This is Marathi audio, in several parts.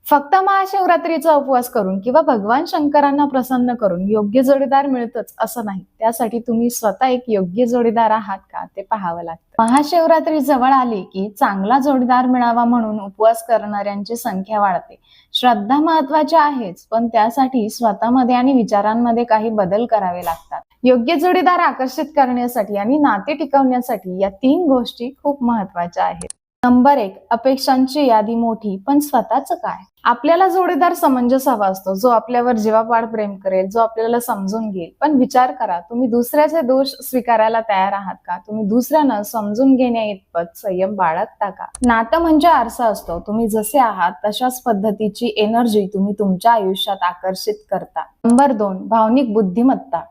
फक्त महाशिवरात्रीचा उपवास करून किंवा भगवान शंकरांना प्रसन्न करून योग्य जोडीदार मिळतच असं नाही. त्यासाठी तुम्ही स्वतः एक योग्य जोडीदार आहात का ते पाहावं लागतं. महाशिवरात्री जवळ आली की चांगला जोडीदार मिळावा म्हणून उपवास करणाऱ्यांची संख्या वाढते. श्रद्धा महत्वाची आहेच, पण त्यासाठी स्वतःमध्ये आणि विचारांमध्ये काही बदल करावे लागतात. योग्य जोडीदार आकर्षित करण्यासाठी आणि नाते टिकवण्यासाठी या 3 गोष्टी खूप महत्वाच्या आहेत. नंबर 1, अपेक्षांची यादी मोठी पण स्वतःच काय? आपल्याला जोडीदार समंजस हवा असतो, जो आपल्यावर जीवापाड प्रेम करेल, जो आपल्याला समजून घेईल. पण विचार करा, तुम्ही दुसऱ्याचे दोष स्वीकारायला तयार आहात का? तुम्ही दुसऱ्यांना समजून घेण्याइतपत संयम बाळगता का? नातं म्हणजे आरसा असतो. तुम्ही जसे आहात तशाच पद्धतीची एनर्जी तुम्ही तुमच्या आयुष्यात आकर्षित करता. नंबर 2, भावनिक बुद्धिमत्ता.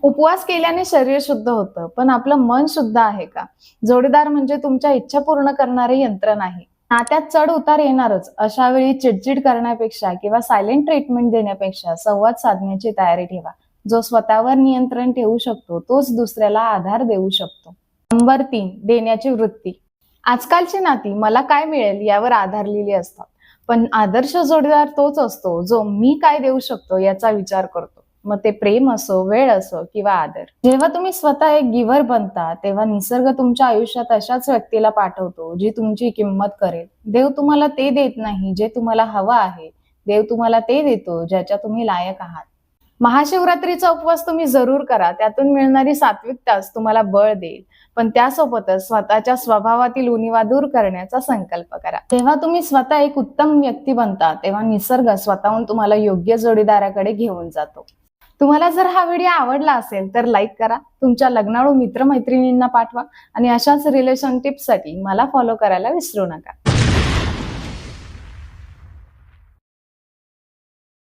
उपवास केल्याने शरीर शुद्ध होतं, पण आपलं मन शुद्ध आहे का? जोडीदार म्हणजे तुमच्या इच्छा पूर्ण करणारे यंत्र नाही. नात्यात चढ उतार येणारच. अशा वेळी चिडचिड करण्यापेक्षा किंवा सायलेंट ट्रीटमेंट देण्यापेक्षा संवाद साधण्याची तयारी ठेवा. जो स्वतःवर नियंत्रण ठेवू शकतो तोच दुसऱ्याला आधार देऊ शकतो. नंबर 3, देण्याची वृत्ती. आजकालची नाती मला काय मिळेल यावर आधारलेली असतात, पण आदर्श जोडीदार तोच असतो जो मी काय देऊ शकतो याचा विचार करतो. मग ते प्रेम असो, वेळ असो किंवा आदर. जेव्हा तुम्ही स्वतः एक गिव्हर बनता तेव्हा निसर्ग तुमच्या आयुष्यात अशाच व्यक्तीला पाठवतो जी तुमची किंमत करेल. देव तुम्हाला ते देत नाही जे तुम्हाला हवं आहे. देव तुम्हाला ते देतो ज्याच्या तुम्ही लायक आहात. महाशिवरात्रीचा उपवास तुम्ही जरूर करा. त्यातून मिळणारी सात्विकताच तुम्हाला बळ देईल. पण त्यासोबतच स्वतःच्या स्वभावातील उणिवा दूर करण्याचा संकल्प करा. जेव्हा तुम्ही स्वतः एक उत्तम व्यक्ती बनता तेव्हा निसर्ग स्वतःहून तुम्हाला योग्य जोडीदाराकडे घेऊन जातो. तुम्हाला जर हा व्हिडिओ आवडला असेल तर लाईक करा, तुमच्या लग्नाळू मित्रमैत्रिणींना पाठवा आणि अशाच रिलेशन टिप्ससाठी मला फॉलो करायला विसरू नका.